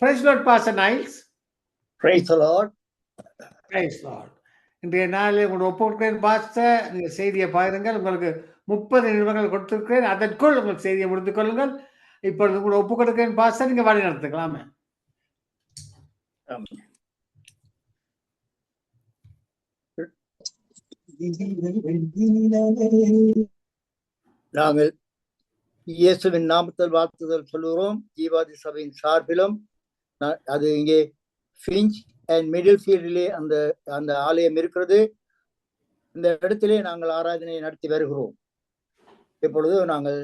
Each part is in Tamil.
Praise Lord, Pastor Niles. Praise the Lord. Praise Lord. இன்றைய நாளில் உங்களோட ஒப்புக்கொடுக்கிறேன் பாஸ்டர். நீங்க செய்தியை பாருங்கள். உங்களுக்கு 30 நிமிடங்கள் கொடுத்திருக்கிறேன். அதற்குள் உங்கள் செய்தியை முடித்துக் கொள்ளுங்கள். இப்பொழுது உங்களோட ஒப்புக்கொடுக்கிறேன் பாஸ்டர். நீங்க வழி நடத்துக்கலாமே. நாங்கள் இயேசுவின் நாமத்தில் வாழ்த்துதல் சொல்லுகிறோம். ஜீவாதி சபையின் சார்பிலும் அது இங்கே ஃபிஞ்ச் அண்ட் மிடில் ஃபீல்டிலே அந்த ஆலயம் இருக்கிறது. இந்த இடத்திலே நாங்கள் ஆராதனை நடத்தி வருகிறோம். இப்பொழுது நாங்கள்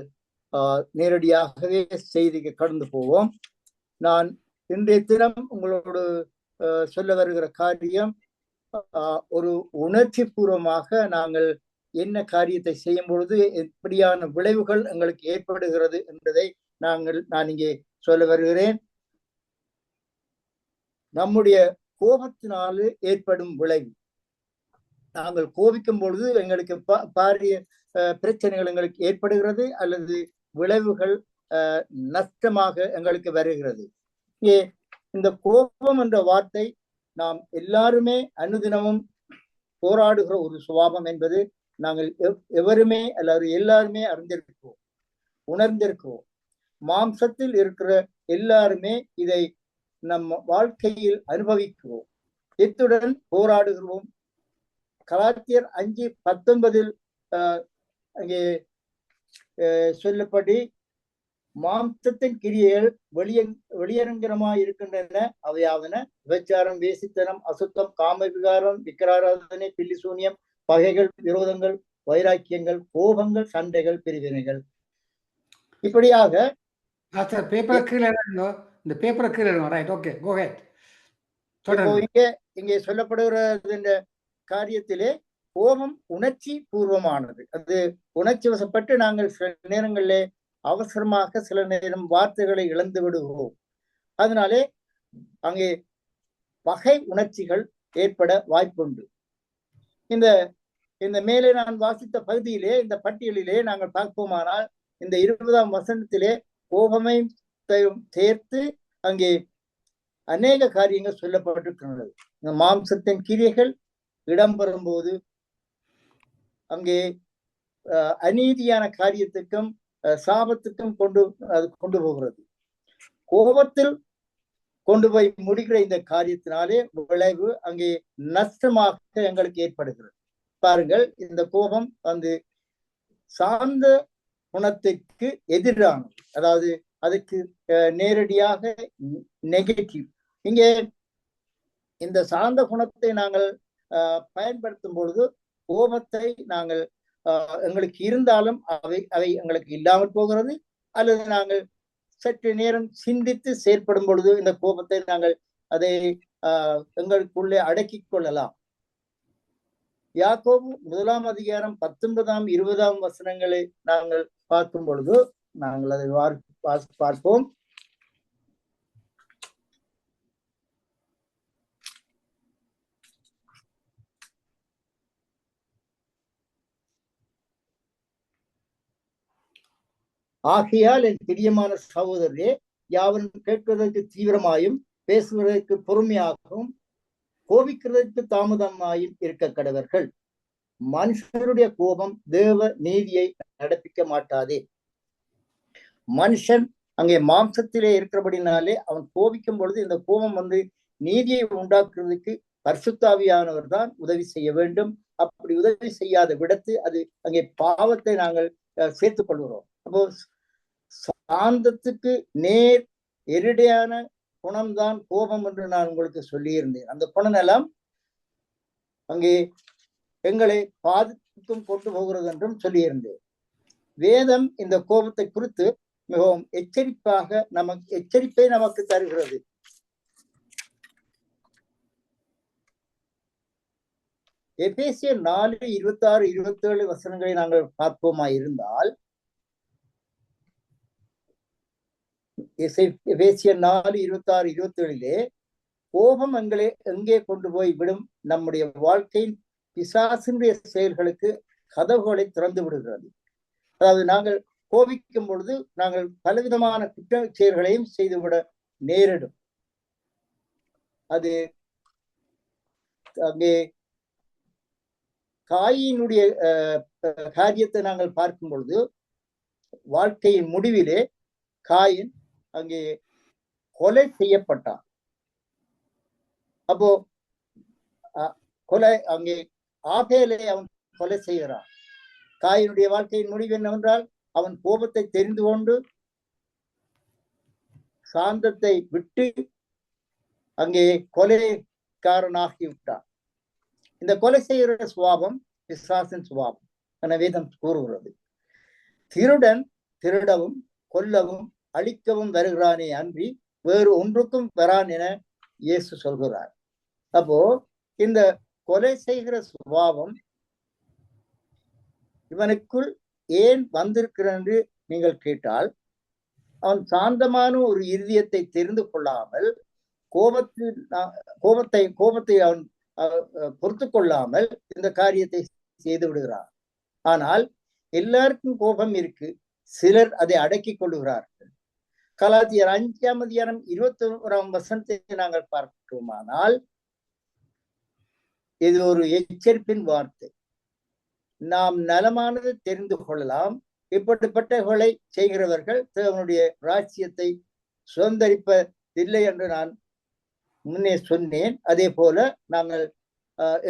நேரடியாகவே செய்திக்கு கடந்து போவோம். நான் இன்றைய தினம் உங்களோடு சொல்ல வருகிற காரியம், ஒரு உணர்ச்சி பூர்வமாக நாங்கள் என்ன காரியத்தை செய்யும் பொழுது எப்படியான விளைவுகள் எங்களுக்கு ஏற்படுகிறது என்பதை நான் இங்கே சொல்ல வருகிறேன். நம்முடைய கோபத்தினால ஏற்படும் விளைவு, நாங்கள் கோபிக்கும் பொழுது எங்களுக்கு பாரிய பிரச்சனைகள் எங்களுக்கு ஏற்படுகிறது, அல்லது விளைவுகள் நஷ்டமாக எங்களுக்கு வருகிறது. இந்த கோபம் என்ற வார்த்தை நாம் எல்லாருமே அனுதினமும் போராடுகிற ஒரு சுபாவம் என்பது நாங்கள் எவருமே அல்லது எல்லாருமே அறிந்திருக்கிறோம், உணர்ந்திருக்கிறோம். மாம்சத்தில் இருக்கிற எல்லாருமே இதை நம்ம வாழ்க்கையில் அனுபவிக்கிறோம், இத்துடன் போராடுகிறோம். கலாத்தியர் 5:19 அங்கே சொல்லப்படி மாம்சத்தின் கிரியைகள் வெளியரங்கமாய் இருக்கின்றன. அவையாவன விபச்சாரம், வேசித்தனம், அசுத்தம், காம விகாரம், விக்கிராராதனை, பில்லி சூனியம், பகைகள், விரோதங்கள், வைராக்கியங்கள், கோபங்கள், சண்டைகள், பிரிவினைகள். இப்படியாக இங்கே சொல்லப்படுகிற காரியத்திலே கோபம் உணர்ச்சி பூர்வமானது. அது உணர்ச்சி வசப்பட்டு நாங்கள் சில நேரங்களிலே அவசரமாக சில நேரம் வார்த்தைகளை இழந்து விடுகிறோம். அதனாலே அங்கே பகை உணர்ச்சிகள் ஏற்பட வாய்ப்புண்டு. இந்த மேலே நான் வாசித்த பகுதியிலே, இந்த பட்டியலிலே நாங்கள் பார்ப்போமானால், இந்த 20ஆம் வசனத்திலே கோபமை சேர்த்து அங்கே அநேக காரியங்கள் சொல்லப்பட்டிருக்கிறது. இந்த மாம்சத்தின் கிரியைகள் இடம்பெறும் போது அங்கே அநீதியான காரியத்துக்கும் சாபத்துக்கும் கொண்டு போகிறது. கோபத்தில் கொண்டு போய் முடிக்கிற இந்த காரியத்தினாலே விளைவு அங்கே நஷ்டமாக எங்களுக்கு ஏற்படுகிறது. பாருங்கள், இந்த கோபம் சார்ந்த குணத்திற்கு எதிரானது, அதாவது அதுக்கு நேரடியாக நெகட்டிவ். இங்கே இந்த சார்ந்த குணத்தை நாங்கள் பயன்படுத்தும் பொழுது கோபத்தை நாங்கள் எங்களுக்கு இருந்தாலும் அவை எங்களுக்கு இல்லாமல் போகிறது, அல்லது நாங்கள் சற்று நேரம் சிந்தித்து செயற்படும் பொழுது இந்த கோபத்தை நாங்கள் அதை எங்களுக்குள்ளே அடக்கிக் கொள்ளலாம். யாக்கோபு 1ஆம் அதிகாரம் 19ஆம் 20ஆம் வசனங்களை நாங்கள் பார்க்கும் பொழுது நாங்கள் அதை பார்ப்போம். ஆகையால் என் பிரியமான சகோதரரே, யாவரும் கேட்பதற்கு தீவிரமாயும் பேசுவதற்கு பொறுமையாகவும் கோபிக்கிறதற்கு தாமதமாயும் இருக்க கடவர்கள். மனுஷருடைய கோபம் தேவ நீதியை நடப்பிக்க மாட்டாதே. மனுஷன் அங்கே மாம்சத்திலே இருக்கிறபடினாலே அவன் கோபிக்கும் பொழுது இந்த கோபம் நீதியை உண்டாக்குறதுக்கு பரிசுத்தாவியானவர் தான் உதவி செய்ய வேண்டும். அப்படி உதவி செய்யாத விடத்து அது அங்கே பாவத்தை நாங்கள் சேர்த்துக் கொள்கிறோம். அப்போ சாந்தத்துக்கு நேர் எரிடையான குணம்தான் கோபம் என்று நான் உங்களுக்கு சொல்லியிருந்தேன். அந்த குணம் எல்லாம் அங்கே எங்களை பாதிப்புக்கும் கொண்டு போகிறது என்றும் சொல்லியிருந்தேன். வேதம் இந்த கோபத்தை குறித்து மிகவும் எச்சரிப்பை நமக்கு தருகிறது. எபேசியர் 4:26-27 வசனங்களை நாங்கள் பார்ப்போமா இருந்தால், எபேசியர் 4:26-27 கோபம் எங்கே கொண்டு போய் விடும்? நம்முடைய வாழ்க்கையின் பிசாசினுடைய செயல்களுக்கு கதவுகளை திறந்து விடுகிறது. அதாவது நாங்கள் கோபிக்கும் பொழுது நாங்கள் பலவிதமான குற்ற செயல்களையும் செய்துவிட நேரிடும். அது அங்கே காயினுடைய காரியத்தை நாங்கள் பார்க்கும் பொழுது வாழ்க்கையின் முடிவிலே காயின் அங்கே கொலை செய்யப்பட்டான். அப்போ கொலை அங்கே ஆபேலை அவன் கொலை செய்கிறான். காயினுடைய வாழ்க்கையின் முடிவு என்னவென்றால் அவன் கோபத்தை தெரிந்து கொண்டு சாந்தத்தை விட்டு அங்கே கொலைக்காரனாகி விட்டான். இந்த கொலை செய்கிற சுபாவம் பிசாசின் சுபாவம் என வேதம் கூறுகிறது. திருடன் திருடவும் கொல்லவும் அழிக்கவும் வருகிறானே அன்றி வேறு ஒன்றுக்கும் வரான் என இயேசு சொல்கிறார். அப்போ இந்த கொலை செய்கிற சுபாவம் இவனுக்குள் ஏன் வந்திருக்கிறது என்று நீங்கள் கேட்டால், அவன் சாந்தமான ஒரு இருதயத்தை தெரிந்து கொள்ளாமல் கோபத்தை அவன் பொறுத்து கொள்ளாமல் இந்த காரியத்தை செய்து விடுகிறார். ஆனால் எல்லாருக்கும் கோபம் இருக்கு, சிலர் அதை அடக்கிக் கொள்ளுகிறார்கள். கலாத்தியர் 5:21 நாங்கள் பார்க்கிறோமானால் இது ஒரு எச்சரிப்பின் வார்த்தை. நாம் நலமானது தெரிந்து கொள்ளலாம், இப்படிப்பட்டவர்களை செய்கிறவர்கள் தேவனுடைய ராஜ்யத்தை சுதந்திரிப்பதில்லை என்று நான் முன்னே சொன்னேன். அதே போல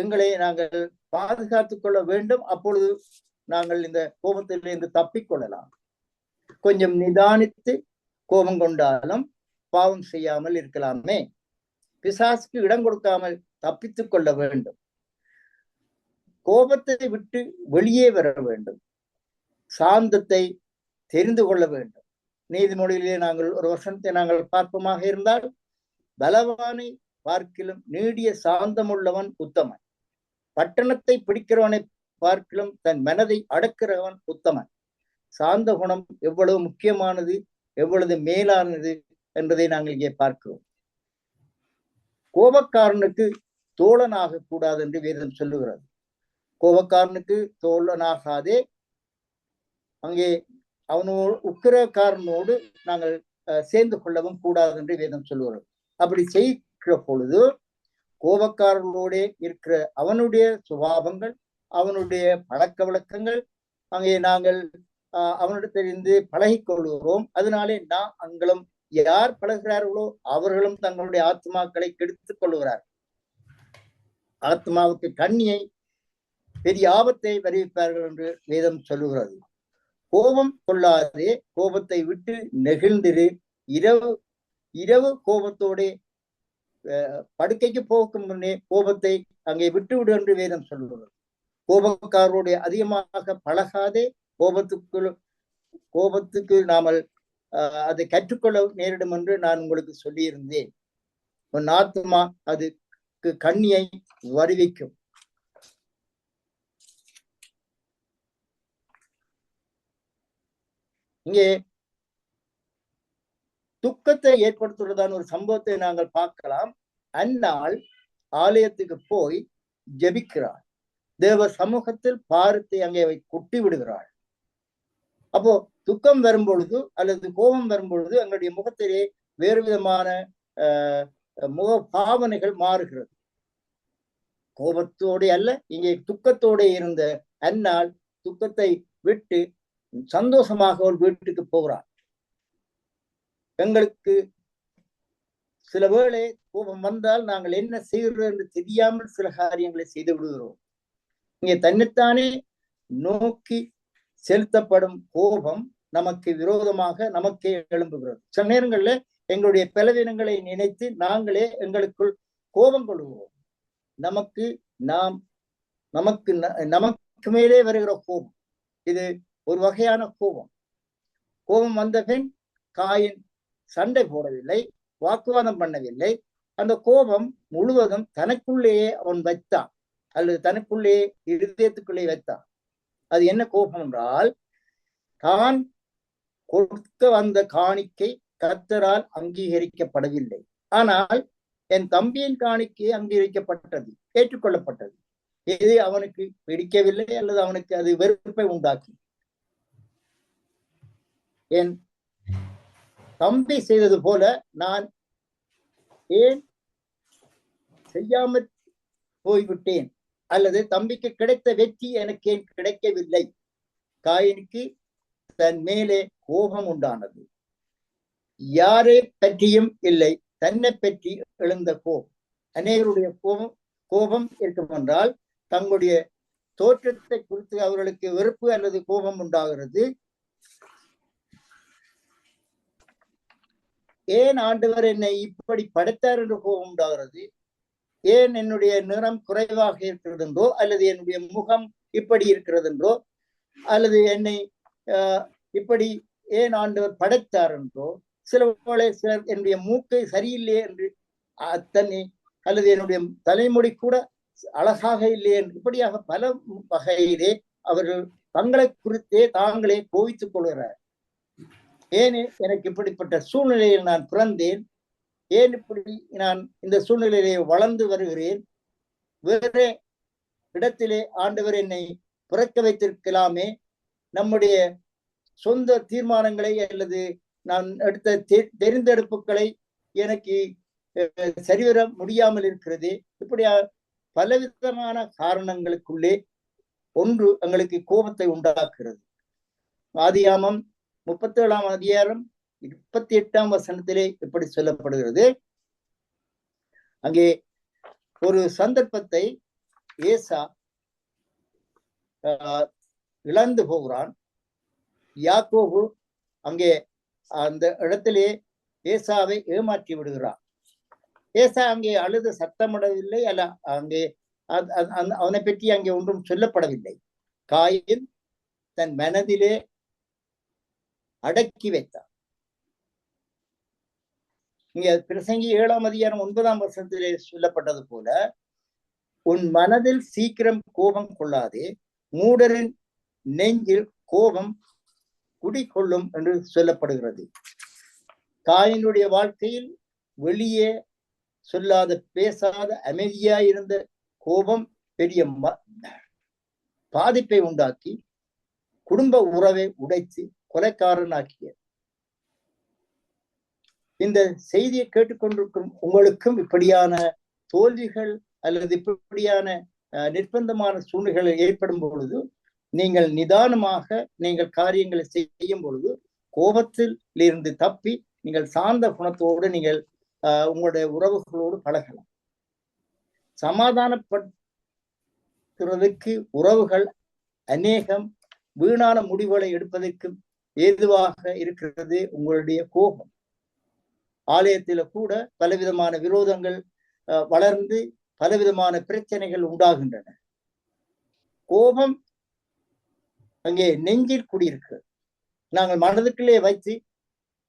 எங்களை நாங்கள் பாதுகாத்துக் கொள்ள வேண்டும். அப்பொழுது நாங்கள் இந்த கோபத்திலிருந்து தப்பிக்கொள்ளலாம். கொஞ்சம் நிதானித்து கோபம் கொண்டாலும் பாவம் செய்யாமல் இருக்கலாமே. பிசாசுக்கு இடம் கொடுக்காமல் தப்பித்துக் கொள்ள வேண்டும். கோபத்தை விட்டு வெளியே வர வேண்டும். சாந்தத்தை தெரிந்து கொள்ள வேண்டும். நீதிமொழியிலே நாங்கள் ஒரு வசனத்தை நாங்கள் பார்ப்போமாக இருந்தால், பலவானை பார்க்கிலும் நீடிய சாந்தமுள்ளவன் உத்தமன், பட்டணத்தை பிடிக்கிறவனை பார்க்கிலும் தன் மனதை அடக்கிறவன் உத்தமன். சாந்த குணம் எவ்வளவு முக்கியமானது, எவ்வளவு மேலானது என்பதை நாங்கள் இங்கே பார்க்கிறோம். கோபக்காரனுக்கு தோழனாக கூடாது என்று வேதம் சொல்லுகிறது. கோபக்காரனுக்கு தோழனாகாதே, அங்கே அவனோடு உக்கிரக்காரனோடு நாங்கள் சேர்ந்து கொள்ளவும் கூடாது என்று வேதம் சொல்லுகிறது. அப்படி செய்கிற பொழுது கோபக்காரர்களோட இருக்கிற அவனுடைய சுபாவங்கள், அவனுடைய பழக்க வழக்கங்கள் அங்கே நாங்கள் அவனிடத்திலிருந்து பழகிக் கொள்கிறோம். அதனாலே அங்களும் யார் பழகிறார்களோ அவர்களும் தங்களுடைய ஆத்மாக்களை கெடுத்துக் கொள்கிறார். ஆத்மாவுக்கு கண்ணியை பெரிய ஆபத்தை வருவிப்பார்கள் என்று வேதம் சொல்லுகிறது. கோபம் கொள்ளாதே, கோபத்தை விட்டு நெகிழ்ந்திரு. இரவு கோபத்தோட படுக்கைக்கு போகும் முன்னே கோபத்தை அங்கே விட்டுவிடு என்று வேதம் சொல்லுகிறது. கோபக்காரருடைய அதிகமாக பழகாதே, கோபத்துக்கு நாமல் அதை கற்றுக்கொள்ள நேரிடும் என்று நான் உங்களுக்கு சொல்லியிருந்தேன். உன் ஆத்மா அதுக்கு கண்ணியை வருவிக்கும். இங்கே துக்கத்தை ஏற்படுத்துவதான ஒரு சம்பவத்தை நாங்கள் பார்க்கலாம். அந்நாள் ஆலயத்துக்கு போய் ஜெபிக்கிறாள். தேவ சமூகத்தில் பாரத்தை அங்கே கொட்டி விடுகிறாள். அப்போ துக்கம் வரும்பொழுது அல்லது கோபம் வரும்பொழுது எங்களுடைய முகத்திலே வேறு விதமான முக பாவனைகள் மாறுகிறது. கோபத்தோட அல்ல, இங்கே துக்கத்தோட இருந்த அந்நாள் துக்கத்தை விட்டு சந்தோஷமாக ஒரு வீட்டுக்கு போகிறார். எங்களுக்கு சில வேளை கோபம் வந்தால் நாங்கள் என்ன செய்கிறோம் என்று தெரியாமல் சில காரியங்களை செய்து விடுகிறோம். இங்கே தன்னைத்தானே நோக்கி செலுத்தப்படும் கோபம் நமக்கு விரோதமாக நமக்கே எழும்புகிறது. சில நேரங்களில் எங்களுடைய பலவீனங்களை நினைத்து நாங்களே எங்களுக்குள் கோபம் கொள்கிறோம். நமக்கு மேலே வருகிற கோபம் இது ஒரு வகையான கோபம். கோபம் வந்த பின் காயின் சண்டை போடவில்லை, வாக்குவாதம் பண்ணவில்லை. அந்த கோபம் முழுவதும் தனக்குள்ளேயே அவன் வைத்தான், அல்லது தனக்குள்ளேயே இருதயத்துக்குள்ளே வைத்தான். அது என்ன கோபம் என்றால், தான் கொடுக்க வந்த காணிக்கை கர்த்தரால் அங்கீகரிக்கப்படவில்லை, ஆனால் என் தம்பியின் காணிக்கை அங்கீகரிக்கப்பட்டது, ஏற்றுக்கொள்ளப்பட்டது. இது அவனுக்கு பிடிக்கவில்லை, அல்லது அவனுக்கு அது வெறுப்பை உண்டாக்கி. என் தம்பி செய்தது போல நான் ஏன் செய்யாமல் போய்விட்டேன், அல்லது தம்பிக்கு கிடைத்த வெற்றி எனக்கு ஏன் கிடைக்கவில்லை? காயினுக்கு தன் மேலே கோபம் உண்டானது. யாரை பற்றியும் இல்லை, தன்னை பற்றி எழுந்த கோபம். அநேகருடைய கோபம் இருக்கும் என்றால் தங்களுடைய தோற்றத்தை குறித்து அவர்களுக்கு வெறுப்பு அல்லது கோபம் உண்டாகிறது. ஏன் ஆண்டவர் என்னை இப்படி படைத்தார் என்று கோபம் உண்டாகிறது? ஏன் என்னுடைய நிறம் குறைவாக இருக்கிறது என்றோ, அல்லது என்னுடைய முகம் இப்படி இருக்கிறது என்றோ, அல்லது என்னை இப்படி ஏன் ஆண்டவர் படைத்தார் என்றோ, சிலர் என்னுடைய மூக்கை சரியில்லை என்று தன்னை, அல்லது என்னுடைய தலைமுடி கூட அழகாக இல்லை என்று, இப்படியாக பல வகையிலே அவர்கள் தங்களை குறித்தே தாங்களே கோவித்துக் கொள்கிறார். ஏன் எனக்கு இப்படிப்பட்ட சூழ்நிலையில் நான் பிறந்தேன்? ஏன் இப்படி நான் இந்த சூழ்நிலையிலே வளர்ந்து வருகிறேன்? வேறு இடத்திலே ஆண்டவர் என்னை பிறக்க வைத்திருக்கலாமே. நம்முடைய சொந்த தீர்மானங்களை அல்லது நான் எடுத்த தெரிந்தெடுப்புகளை எனக்கு சரிவர முடியாமல் இருக்கிறது. இப்படியா பலவிதமான காரணங்களுக்குள்ளே ஒன்று எங்களுக்கு கோபத்தை உண்டாக்குறது. ஆதியாமம் 37ஆம் அதிகாரம் 28ஆம் வசனத்திலே இப்படி சொல்லப்படுகிறது. அங்கே ஒரு சந்தர்ப்பத்தை ஏசா இழந்து போகிறான். யாக்கோபு அங்கே அந்த இடத்திலே ஏசாவை ஏமாற்றி விடுகிறான். ஏசா அங்கே அழுது சத்தமிடவில்லை, அல்ல அங்கே அவனை பற்றி அங்கே ஒன்றும் சொல்லப்படவில்லை. காயின் தன் மனதிலே அடக்கி வைத்தான். இங்க பிரசங்கி 7ஆம் அதிகாரம் 9ஆம் வசனத்திலே சொல்லப்பட்டது போல, உன் மனதில் சீக்கிரம் கோபம் கொள்ளாதே, மூடரின் நெஞ்சில் கோபம் குடிக்கொள்ளும் என்று சொல்லப்படுகிறது. காயினுடைய வாழ்க்கையில் வெளியே சொல்லாத, பேசாத, அமைதியாயிருந்த கோபம் பெரிய பாதிப்பை உண்டாக்கி குடும்ப உறவை உடைத்து கொலைக்காரனாக்கிய. இந்த செய்தியை கேட்டுக்கொண்டிருக்கும் உங்களுக்கும் இப்படியான தோல்விகள் அல்லது இப்படியான நிர்பந்தமான சூழ்நிலைகள் ஏற்படும் பொழுது, நீங்கள் நிதானமாக நீங்கள் காரியங்களை செய்யும் பொழுது கோபத்தில் இருந்து தப்பி நீங்கள் சார்ந்த குணத்தோடு நீங்கள் உங்களுடைய உறவுகளோடு பழகலாம். சமாதானப்படுத்துவதற்கு உறவுகள் அநேகம் வீணான முடிவுகளை எடுப்பதற்கு ஏதுவாக இருக்கிறது உங்களுடைய கோபம். ஆலயத்தில கூட பலவிதமான விரோதங்கள் வளர்ந்து பலவிதமான பிரச்சனைகள் உண்டாகின்றன. கோபம் அங்கே நெஞ்சில் குடியிருக்கு. நாங்கள் மனதுக்குள்ளே வைத்து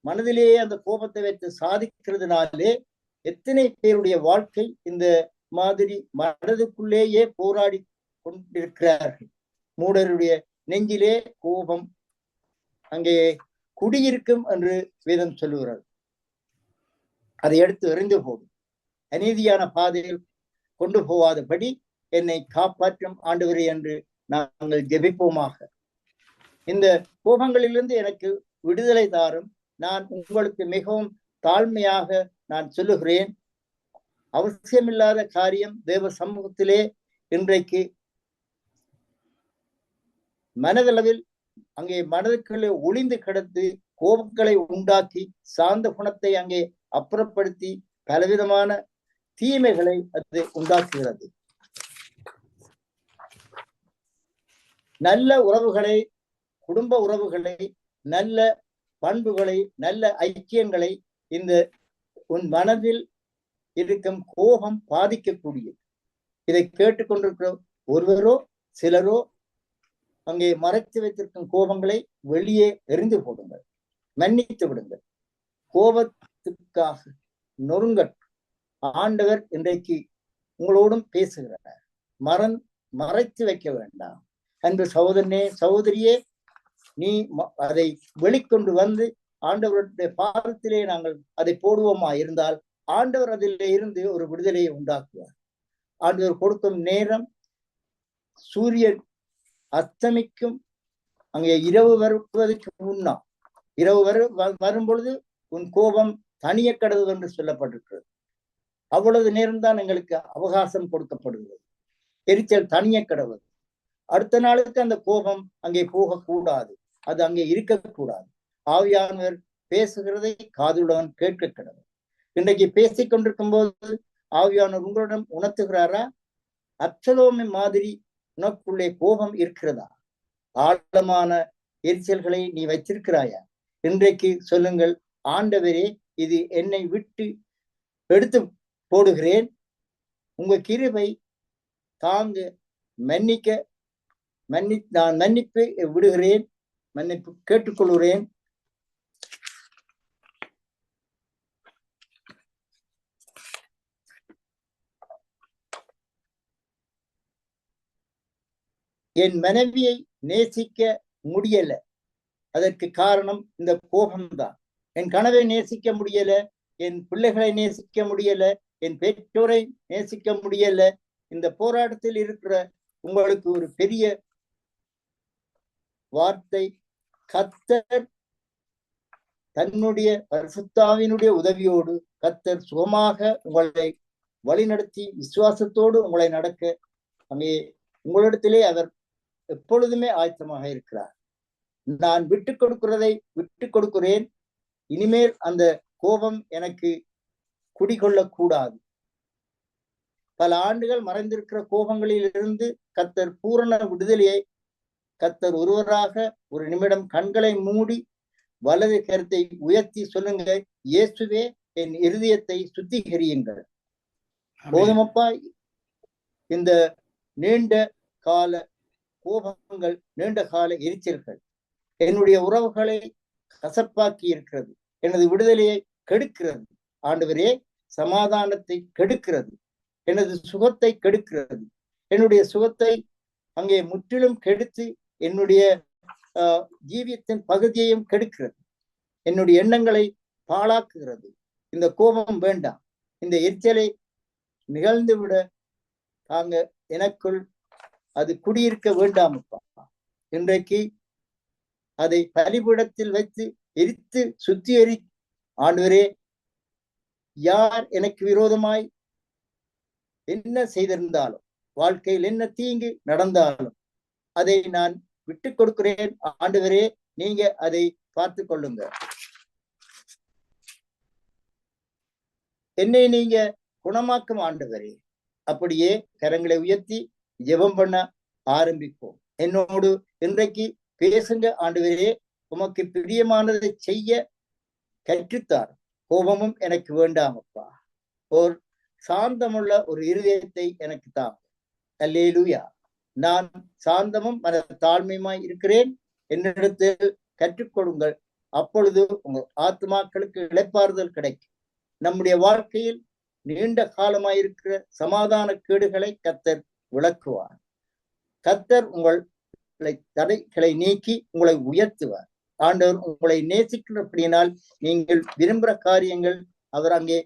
மனதிலேயே அந்த கோபத்தை வைத்து சாதிக்கிறதுனாலே எத்தனை பேருடைய வாழ்க்கை இந்த மாதிரி மனதுக்குள்ளேயே போராடி கொண்டிருக்கிறார்கள். மூடருடைய நெஞ்சிலே கோபம் அங்கே குடியிருக்கும் என்று வேதம் சொல்லுகிறது. அதை எடுத்து எறிந்து போடும். அநீதியான பாதையில் கொண்டு போகாதபடி என்னை காப்பாற்றும் ஆண்டவரே என்று நாங்கள் ஜெபிப்போமாக. இந்த கோபங்களிலிருந்து எனக்கு விடுதலை தாரும். நான் உங்களுக்கு மிகவும் தாழ்மையாக நான் சொல்லுகிறேன். அவசியமில்லாத காரியம் தேவ சமூகத்திலே இன்றைக்கு மனதளவில் அங்கே மனதுக்குள்ளே ஒளிந்து கிடந்து கோபங்களை உண்டாக்கி சார்ந்த குணத்தை அங்கே அப்புறப்படுத்தி பலவிதமான தீமைகளை அது உண்டாக்குகிறது. நல்ல உறவுகளை, குடும்ப உறவுகளை, நல்ல பண்புகளை, நல்ல ஐக்கியங்களை இந்த உன் மனதில் இருக்கும் கோபம் பாதிக்கக்கூடியது. இதை கேட்டுக்கொண்டிருக்கிற ஒருவரோ சிலரோ அங்கே மறைத்து வைத்திருக்கும் கோபங்களை வெளியே எறிந்து போடுங்கள், மன்னித்து விடுங்கள். கோபத்துக்காக நொறுங்கட் ஆண்டவர் இன்றைக்கு உங்களோடும் பேசுகிறார். மறைத்து வைக்க வேண்டாம். அன்பு சகோதரனே, சகோதரியே, நீ அதை வெளிக்கொண்டு வந்து ஆண்டவருடைய பாதத்திலே நாங்கள் அதை போடுவோமா இருந்தால் ஆண்டவர் அதிலே இருந்து ஒரு விடுதலையை உண்டாக்குவார். ஆண்டவர் கொடுக்கும் நேரம் சூரியன் அஸ்தமிக்கும் அங்கே இரவு வருவதற்கு முன்னா, இரவு வரும் பொழுது உன் கோபம் தனிய கடவுள் என்று சொல்லப்பட்டிருக்கிறது. அவ்வளவு நேரம்தான் எங்களுக்கு அவகாசம் கொடுக்கப்படுகிறது. எரிச்சல் தனிய கடவுள். அடுத்த நாளுக்கு அந்த கோபம் அங்கே போகக்கூடாது, அது அங்கே இருக்கக்கூடாது. ஆவியானவர் பேசுகிறதை காதுடன் கேட்க கடவுள். இன்றைக்கு பேசிக் கொண்டிருக்கும் போது ஆவியானவர் உங்களிடம் உணர்த்துகிறாரா? அப்சலோமி மாதிரி உனக்குள்ளே கோபம் இருக்கிறதா? ஆழமான எரிச்சல்களை நீ வைத்திருக்கிறாயா? இன்றைக்கு சொல்லுங்கள், ஆண்டவரே, இது என்னை விட்டு எடுத்து போடுகிறேன், உங்க கிருபை தாங்க, நான் மன்னிப்பு விடுகிறேன், மன்னிப்பு கேட்டுக்கொள்கிறேன். என் மனைவியை நேசிக்க முடியல, அதற்கு காரணம் இந்த கோபம்தான். என் கணவை நேசிக்க முடியல, என் பிள்ளைகளை நேசிக்க முடியல, என் பெற்றோரை நேசிக்க முடியல. இந்த போராட்டத்தில் இருக்கிற உங்களுக்கு ஒரு பெரிய வார்த்தை, கர்த்தர் தன்னுடைய பரிசுத்தாவினுடைய உதவியோடு கர்த்தர் சுகமாக உங்களை வழிநடத்தி விசுவாசத்தோடு உங்களை நடக்க அங்கே உங்களிடத்திலே அவர் எப்பொழுதுமே ஆயத்தமாக இருக்கிறார். நான் விட்டு கொடுக்கிறதை விட்டு கொடுக்கிறேன். இனிமேல் அந்த கோபம் எனக்கு குடிகொள்ளக்கூடாது. பல ஆண்டுகள் மறைந்திருக்கிற கோபங்களில் இருந்து கர்த்தர் பூரண விடுதலையை கர்த்தர் ஒருவராக ஒரு நிமிடம் கண்களை மூடி வலது கருத்தை உயர்த்தி சொல்லுங்க, இயேசுவே என் இருதயத்தை சுத்திகரியுங்கள். போதுமப்பா, இந்த நீண்ட கால கோபங்கள், நீண்ட கால எரிச்சல்கள் என்னுடைய உறவுகளை கசப்பாக்கி இருக்கிறது, எனது விடுதலையை கெடுக்கிறது. ஆண்டவரே, சமாதானத்தை கெடுக்கிறது, எனது சுகத்தை கெடுக்கிறது, என்னுடைய சுகத்தை அங்கே முற்றிலும் கெடுத்து என்னுடைய ஜீவியத்தின் பகுதியையும் கெடுக்கிறது, என்னுடைய எண்ணங்களை பாழாக்குகிறது. இந்த கோபம் வேண்டாம், இந்த எரிச்சலை நிகழ்ந்து விட தாங்க எனக்குள் அது குடியிருக்க வேண்டாமப்பா. இன்றைக்கு அதை பலிபீடத்தில் வைத்து எரித்து சுத்திகரி. ஆண்டவரே, யார் எனக்கு விரோதமாய் என்ன செய்திருந்தாலும், வாழ்க்கையில் என்ன தீங்கு நடந்தாலும் அதை நான் விட்டு கொடுக்கிறேன். ஆண்டவரே, நீங்க அதை பார்த்து கொள்ளுங்க. என்னை நீங்க குணமாக்கும் ஆண்டவரே. அப்படியே கரங்களை உயர்த்தி ஜெபம் பண்ண ஆரம்பிப்போம். என்னோடு இன்றைக்கு பேசுங்க ஆண்டவரே, உமக்கு பிரியமானதை செய்ய கற்றுத்தார். கோபமும் எனக்கு வேண்டாமப்பா, ஒரு சாந்தமுள்ள ஒரு இருதயத்தை எனக்கு தாங்க. அல்லேலூயா. நான் சாந்தமும் மன தாழ்மையுமாய் இருக்கிறேன், என்னிடத்தில் கற்றுக்கொடுங்கள். அப்பொழுது உங்கள் ஆத்மாக்களுக்கு இளைப்பாறுதல் கிடைக்கும். நம்முடைய வாழ்க்கையில் நீண்ட காலமாயிருக்கிற சமாதான கேடுகளை கர்த்தர் விளக்குவார். கர்த்தர் உங்களை தடைகளை நீக்கி உங்களை உயர்த்துவார். ஆண்டவர் உங்களை நேசிக்கிறபடியினால் நீங்கள் விரும்புகிற காரியங்கள் அவர் அங்கே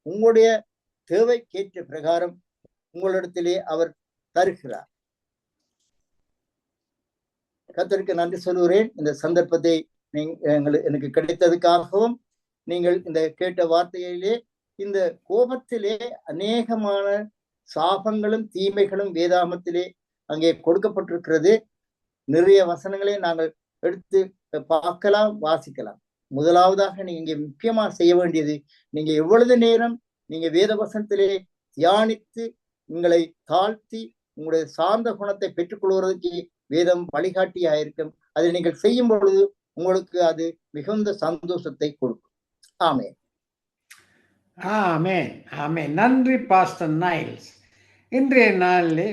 உங்களுடைய தேவைக்கேற்ற பிரகாரம் உங்களிடத்திலே அவர் தருகிறார். கர்த்தருக்கு நன்றி சொல்கிறேன். இந்த சந்தர்ப்பத்தை எனக்கு கிடைத்ததுக்காகவும், நீங்கள் இந்த கேட்ட வார்த்தையிலே இந்த கோபத்திலே அநேகமான சாபங்களும் தீமைகளும் வேதாகமத்திலே அங்கே கொடுக்கப்பட்டிருக்கிறது. நிறைய வசனங்களை நாங்கள் எடுத்து பார்க்கலாம், வாசிக்கலாம். முதலாவதாக நீங்க இங்கே முக்கியமா செய்ய வேண்டியது, நீங்க எவ்வளவு நேரம் நீங்க வேத வசனத்திலே தியானித்து உங்களை தாழ்த்தி உங்களுடைய சார்ந்த குணத்தை பெற்றுக்கொள்வதற்கு வேதம் வழிகாட்டியாயிருக்கும். அதை நீங்கள் செய்யும் பொழுது உங்களுக்கு அது மிகுந்த சந்தோஷத்தை கொடுக்கும். ஆமென். ஆமென், ஆமென். நன்றி பாஸ்டர் நைல்ஸ். இன்றைய நாளிலே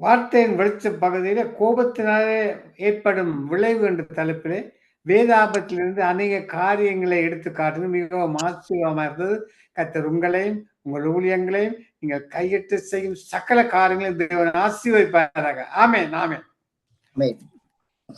வார்த்தையின் வெளிச்ச பகுதியில கோபத்தினாலே ஏற்படும் விளைவு என்ற தலைப்பிலே வேதாபத்திலிருந்து அநேக காரியங்களை எடுத்து காட்டுவது மிகவும் ஆச்சரியமா இருந்தது. கர்த்தர் உங்களையும் உங்கள் ஊழியங்களையும் நீங்கள் கையிட்டு செய்யும் சகல காரியங்களையும் தேவன் ஆசீர்வதிப்பாராக. ஆமென், ஆமென்.